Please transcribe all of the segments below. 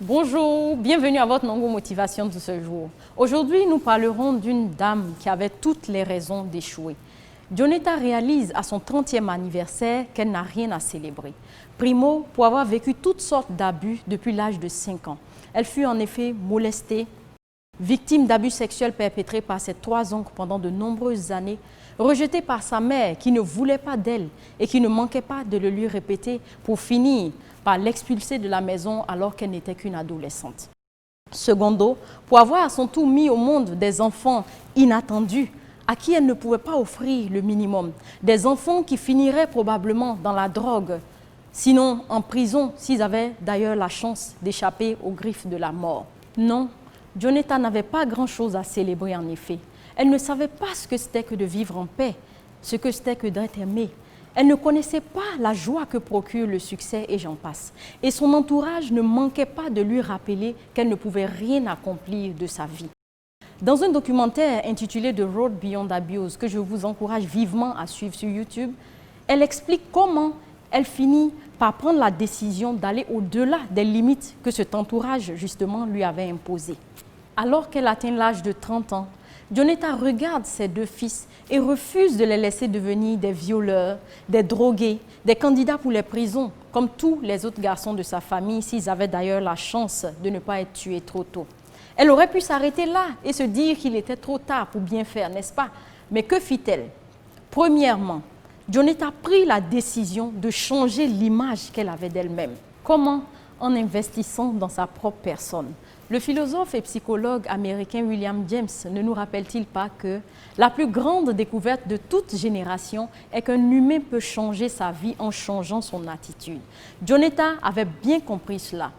Bonjour, bienvenue à votre Nongo Motivation de ce jour. Aujourd'hui, nous parlerons d'une dame qui avait toutes les raisons d'échouer. Jonetta réalise à son 30e anniversaire qu'elle n'a rien à célébrer. Primo, pour avoir vécu toutes sortes d'abus depuis l'âge de 5 ans. Elle fut en effet molestée, victime d'abus sexuels perpétrés par ses 3 oncles pendant de nombreuses années, rejetée par sa mère qui ne voulait pas d'elle et qui ne manquait pas de le lui répéter pour finir par l'expulser de la maison alors qu'elle n'était qu'une adolescente. Secondo, pour avoir à son tour mis au monde des enfants inattendus à qui elle ne pouvait pas offrir le minimum, des enfants qui finiraient probablement dans la drogue, sinon en prison s'ils avaient d'ailleurs la chance d'échapper aux griffes de la mort. Non, Jonetta n'avait pas grand-chose à célébrer en effet. Elle ne savait pas ce que c'était que de vivre en paix, ce que c'était que d'être aimée. Elle ne connaissait pas la joie que procure le succès et j'en passe. Et son entourage ne manquait pas de lui rappeler qu'elle ne pouvait rien accomplir de sa vie. Dans un documentaire intitulé The Road Beyond Abuse, que je vous encourage vivement à suivre sur YouTube, elle explique comment elle finit par prendre la décision d'aller au-delà des limites que cet entourage justement lui avait imposées. Alors qu'elle atteint l'âge de 30 ans, Jonetta regarde ses 2 fils et refuse de les laisser devenir des violeurs, des drogués, des candidats pour les prisons, comme tous les autres garçons de sa famille, s'ils avaient d'ailleurs la chance de ne pas être tués trop tôt. Elle aurait pu s'arrêter là et se dire qu'il était trop tard pour bien faire, n'est-ce pas? Mais que fit-elle? Premièrement, Jonetta prit la décision de changer l'image qu'elle avait d'elle-même. Comment? En investissant dans sa propre personne. Le philosophe et psychologue américain William James ne nous rappelle-t-il pas que la plus grande découverte de toute génération est qu'un humain peut changer sa vie en changeant son attitude? Jonetta avait bien compris cela.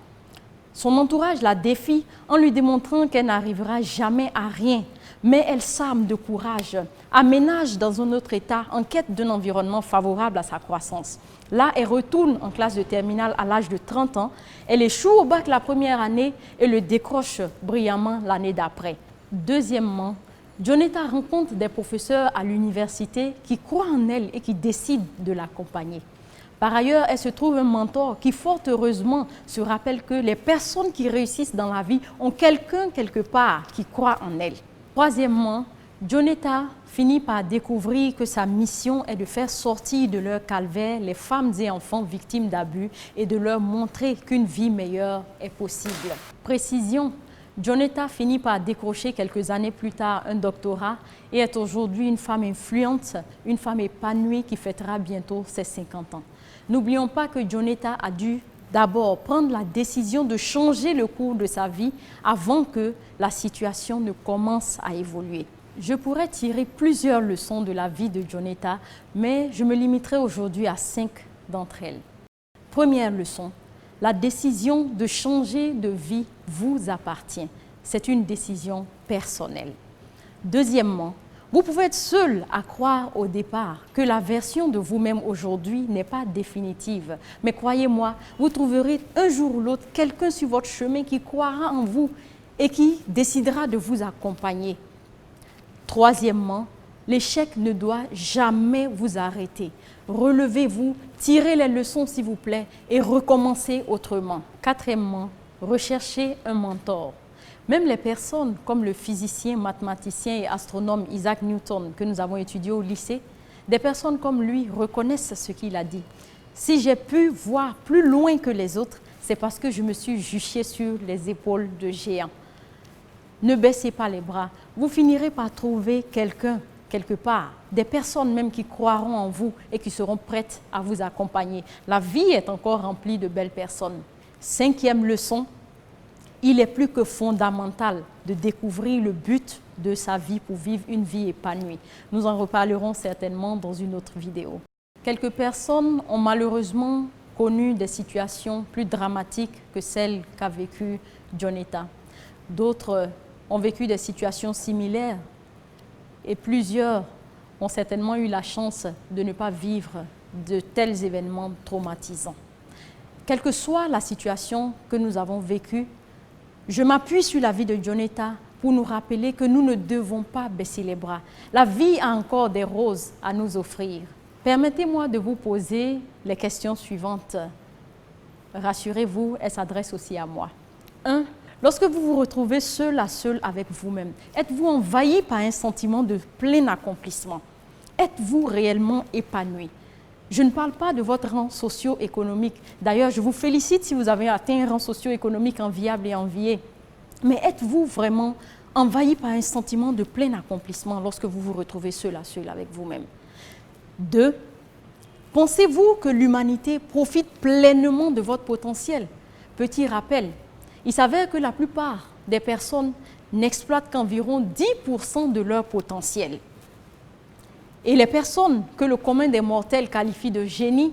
Son entourage la défie en lui démontrant qu'elle n'arrivera jamais à rien. Mais elle s'arme de courage, aménage dans un autre état en quête d'un environnement favorable à sa croissance. Là, elle retourne en classe de terminale à l'âge de 30 ans. Elle échoue au bac la première année et le décroche brillamment l'année d'après. Deuxièmement, Jonetta rencontre des professeurs à l'université qui croient en elle et qui décident de l'accompagner. Par ailleurs, elle se trouve un mentor qui, fort heureusement, se rappelle que les personnes qui réussissent dans la vie ont quelqu'un quelque part qui croit en elle. Troisièmement, Jonetta finit par découvrir que sa mission est de faire sortir de leur calvaire les femmes et enfants victimes d'abus et de leur montrer qu'une vie meilleure est possible. Précision, Jonetta finit par décrocher quelques années plus tard un doctorat et est aujourd'hui une femme influente, une femme épanouie qui fêtera bientôt ses 50 ans. N'oublions pas que Jonetta a dû d'abord prendre la décision de changer le cours de sa vie avant que la situation ne commence à évoluer. Je pourrais tirer plusieurs leçons de la vie de Jonetta, mais je me limiterai aujourd'hui à 5 d'entre elles. Première leçon, la décision de changer de vie vous appartient. C'est une décision personnelle. Deuxièmement, vous pouvez être seul à croire au départ que la version de vous-même aujourd'hui n'est pas définitive. Mais croyez-moi, vous trouverez un jour ou l'autre quelqu'un sur votre chemin qui croira en vous et qui décidera de vous accompagner. Troisièmement, l'échec ne doit jamais vous arrêter. Relevez-vous, tirez les leçons s'il vous plaît et recommencez autrement. Quatrièmement, recherchez un mentor. Même les personnes comme le physicien, mathématicien et astronome Isaac Newton que nous avons étudié au lycée, des personnes comme lui reconnaissent ce qu'il a dit. Si j'ai pu voir plus loin que les autres, c'est parce que je me suis juché sur les épaules de géants. Ne baissez pas les bras, vous finirez par trouver quelqu'un, quelque part, des personnes même qui croiront en vous et qui seront prêtes à vous accompagner. La vie est encore remplie de belles personnes. 5e leçon, il est plus que fondamental de découvrir le but de sa vie pour vivre une vie épanouie. Nous en reparlerons certainement dans une autre vidéo. Quelques personnes ont malheureusement connu des situations plus dramatiques que celles qu'a vécues Jonetta. D'autres ont vécu des situations similaires et plusieurs ont certainement eu la chance de ne pas vivre de tels événements traumatisants. Quelle que soit la situation que nous avons vécue, je m'appuie sur la vie de Jonetta pour nous rappeler que nous ne devons pas baisser les bras. La vie a encore des roses à nous offrir. Permettez-moi de vous poser les questions suivantes. Rassurez-vous, elles s'adressent aussi à moi. 1. Lorsque vous vous retrouvez seul à seul avec vous-même, êtes-vous envahi par un sentiment de plein accomplissement? Êtes-vous réellement épanoui? Je ne parle pas de votre rang socio-économique. D'ailleurs, je vous félicite si vous avez atteint un rang socio-économique enviable et envié. Mais êtes-vous vraiment envahi par un sentiment de plein accomplissement lorsque vous vous retrouvez seul à seul avec vous-même? 2. Pensez-vous que l'humanité profite pleinement de votre potentiel? Petit rappel, il s'avère que la plupart des personnes n'exploitent qu'environ 10% de leur potentiel. Et les personnes que le commun des mortels qualifie de génie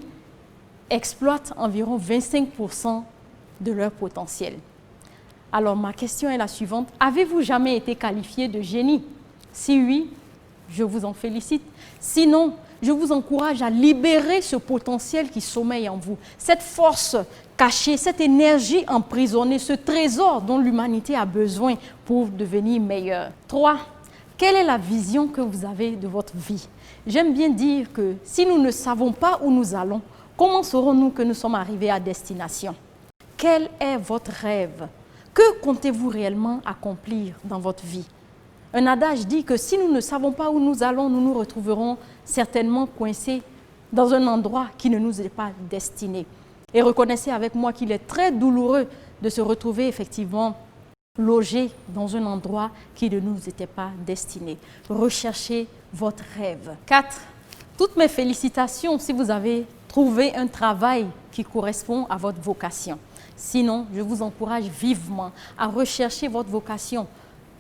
exploitent environ 25% de leur potentiel. Alors ma question est la suivante, avez-vous jamais été qualifié de génie? Si oui, je vous en félicite. Sinon, je vous encourage à libérer ce potentiel qui sommeille en vous, cette force cachée, cette énergie emprisonnée, ce trésor dont l'humanité a besoin pour devenir meilleure. 3. Quelle est la vision que vous avez de votre vie? J'aime bien dire que si nous ne savons pas où nous allons, comment saurons-nous que nous sommes arrivés à destination? Quel est votre rêve? Que comptez-vous réellement accomplir dans votre vie? Un adage dit que si nous ne savons pas où nous allons, nous nous retrouverons certainement coincés dans un endroit qui ne nous est pas destiné. Et reconnaissez avec moi qu'il est très douloureux de se retrouver effectivement logé dans un endroit qui ne nous était pas destiné. Recherchez votre rêve. 4. Toutes mes félicitations si vous avez trouvé un travail qui correspond à votre vocation. Sinon, je vous encourage vivement à rechercher votre vocation.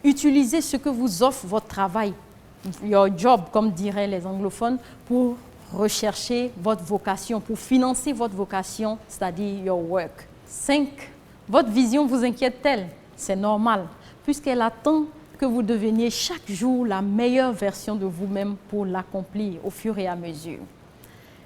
Utilisez ce que vous offre votre travail, your job, comme diraient les anglophones, pour rechercher votre vocation, pour financer votre vocation, c'est-à-dire your work. 5. Votre vision vous inquiète-t-elle? C'est normal, puisqu'elle attend que vous deveniez chaque jour la meilleure version de vous-même pour l'accomplir au fur et à mesure.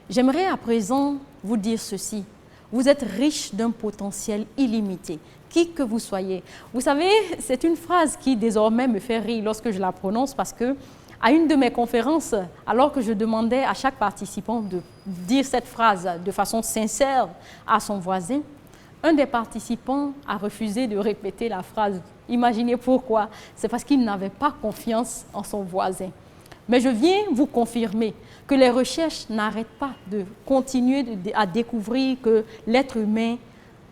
J'aimerais à présent vous dire ceci. Vous êtes riche d'un potentiel illimité, qui que vous soyez. Vous savez, c'est une phrase qui désormais me fait rire lorsque je la prononce parce que à une de mes conférences, alors que je demandais à chaque participant de dire cette phrase de façon sincère à son voisin, un des participants a refusé de répéter la phrase. Imaginez pourquoi. C'est parce qu'il n'avait pas confiance en son voisin. Mais je viens vous confirmer que les recherches n'arrêtent pas de continuer à découvrir que l'être humain,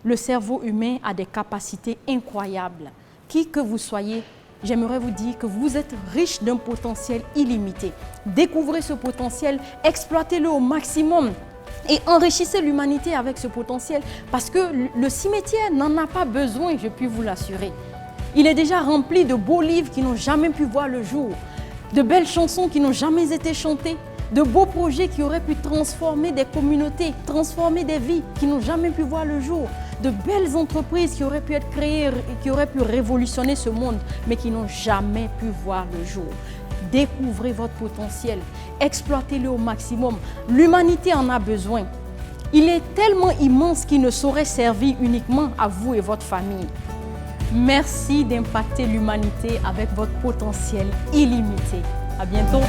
le cerveau humain a des capacités incroyables. Qui que vous soyez, j'aimerais vous dire que vous êtes riche d'un potentiel illimité. Découvrez ce potentiel, exploitez-le au maximum. Et enrichissez l'humanité avec ce potentiel parce que le cimetière n'en a pas besoin, je puis vous l'assurer. Il est déjà rempli de beaux livres qui n'ont jamais pu voir le jour, de belles chansons qui n'ont jamais été chantées, de beaux projets qui auraient pu transformer des communautés, transformer des vies qui n'ont jamais pu voir le jour, de belles entreprises qui auraient pu être créées, qui auraient pu révolutionner ce monde, mais qui n'ont jamais pu voir le jour. Découvrez votre potentiel, exploitez-le au maximum. L'humanité en a besoin. Il est tellement immense qu'il ne saurait servir uniquement à vous et votre famille. Merci d'impacter l'humanité avec votre potentiel illimité. À bientôt.